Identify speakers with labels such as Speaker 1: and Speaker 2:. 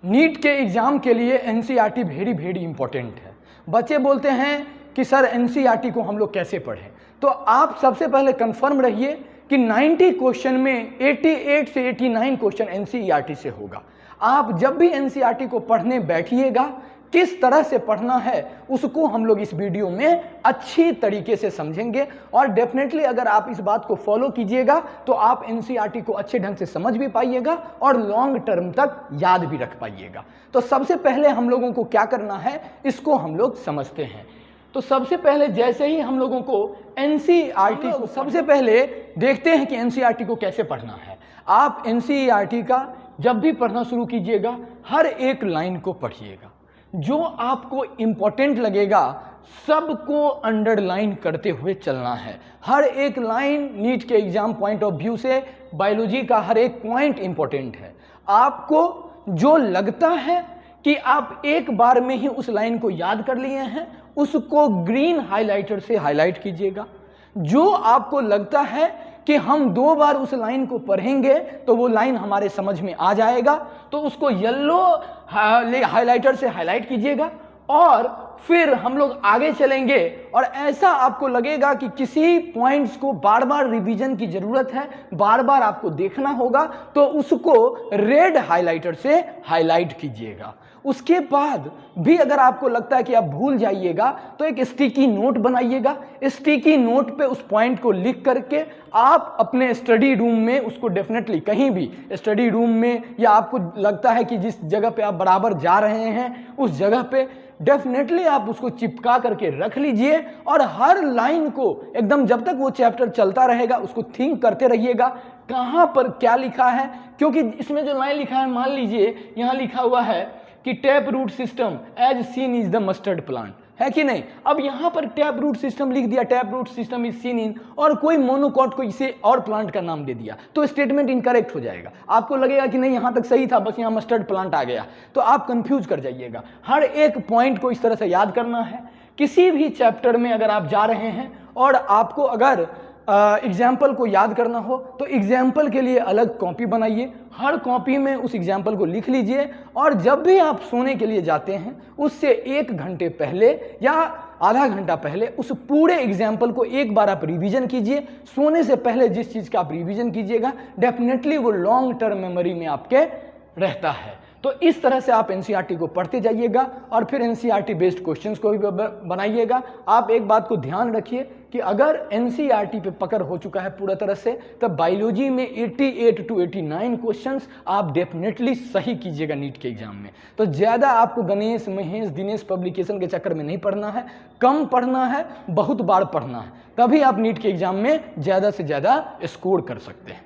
Speaker 1: NEET के exam के लिए एनसीईआरटी वेरी इंपॉर्टेंट है। बच्चे बोलते हैं कि सर एनसीईआरटी को हम लोग कैसे पढ़ें, तो आप सबसे पहले कंफर्म रहिए कि 90 क्वेश्चन में 88 से 89 क्वेश्चन एनसीईआरटी से होगा। आप जब भी एनसीईआरटी को पढ़ने बैठिएगा, किस तरह से पढ़ना है उसको हम लोग इस वीडियो में अच्छी तरीके से समझेंगे और डेफिनेटली अगर आप इस बात को फॉलो कीजिएगा तो आप एनसीईआरटी को अच्छे ढंग से समझ भी पाइएगा और लॉन्ग टर्म तक याद भी रख पाइएगा। तो सबसे पहले हम लोगों को क्या करना है इसको हम लोग समझते हैं। तो सबसे पहले जैसे ही हम लोगों को एनसीईआरटी को सबसे पहले देखते हैं कि एनसीईआरटी को कैसे पढ़ना है। आप एनसीईआरटी का जब भी पढ़ना शुरू कीजिएगा हर एक लाइन को पढ़िएगा, जो आपको इंपॉर्टेंट लगेगा सबको अंडरलाइन करते हुए चलना है। हर एक लाइन नीट के एग्जाम पॉइंट ऑफ व्यू से बायोलॉजी का हर एक पॉइंट इंपॉर्टेंट है। आपको जो लगता है कि आप एक बार में ही उस लाइन को याद कर लिए हैं उसको ग्रीन हाइलाइटर से हाईलाइट कीजिएगा। जो आपको लगता है कि हम 2 बार उस लाइन को पढ़ेंगे तो वो लाइन हमारे समझ में आ जाएगा तो उसको येलो हाइलाइटर से हाईलाइट कीजिएगा और फिर हम लोग आगे चलेंगे और ऐसा आपको लगेगा कि किसी पॉइंट्स को बार बार रिवीजन की जरूरत है, बार बार आपको देखना होगा तो उसको रेड हाइलाइटर से हाईलाइट कीजिएगा। उसके बाद भी अगर आपको लगता है कि आप भूल जाइएगा तो एक स्टिकी नोट बनाइएगा। स्टिकी नोट पे उस पॉइंट को लिख करके आप अपने स्टडी रूम में उसको डेफिनेटली कहीं भी स्टडी रूम में या आपको लगता है कि जिस जगह पे आप बराबर जा रहे हैं उस जगह पे डेफिनेटली आप उसको चिपका करके रख लीजिए और हर लाइन को एकदम जब तक वो चैप्टर चलता रहेगा उसको थिंक करते रहिएगा कहाँ पर क्या लिखा है। क्योंकि इसमें जो लाइन लिखा है, मान लीजिए यहाँ लिखा हुआ है कि tap root system as seen is the mustard plant, है कि नहीं। अब यहाँ पर टैप रूट सिस्टम लिख दिया, tap root system is seen in, और कोई मोनोकॉट को इसे और प्लांट का नाम दे दिया तो स्टेटमेंट इनकरेक्ट हो जाएगा। आपको लगेगा कि नहीं यहाँ तक सही था, बस यहाँ मस्टर्ड प्लांट आ गया, तो आप कंफ्यूज कर जाइएगा। हर एक पॉइंट को इस तरह से याद करना है। किसी भी चैप्टर में अगर आप जा रहे हैं और आपको अगर एग्जाम्पल को याद करना हो तो एग्जाम्पल के लिए अलग कॉपी बनाइए, हर कॉपी में उस एग्जाम्पल को लिख लीजिए और जब भी आप सोने के लिए जाते हैं उससे 1 घंटे पहले या आधा घंटा पहले उस पूरे एग्जाम्पल को एक बार आप रिवीजन कीजिए। सोने से पहले जिस चीज़ का आप रिवीजन कीजिएगा डेफिनेटली वो लॉन्ग टर्म मेमोरी में आपके रहता है। तो इस तरह से आप एनसीईआरटी को पढ़ते जाइएगा और फिर एनसीईआरटी बेस्ड क्वेश्चंस को भी बनाइएगा। आप एक बात को ध्यान रखिए कि अगर एनसीईआरटी पे पकड़ हो चुका है पूरा तरह से तब बायोलॉजी में 88 to 89 क्वेश्चंस आप डेफिनेटली सही कीजिएगा नीट के एग्जाम में। तो ज़्यादा आपको गणेश महेश दिनेश पब्लिकेशन के चक्कर में नहीं पढ़ना है, कम पढ़ना है, बहुत बार पढ़ना है, तभी आप नीट के एग्जाम में ज़्यादा से ज़्यादा स्कोर कर सकते हैं।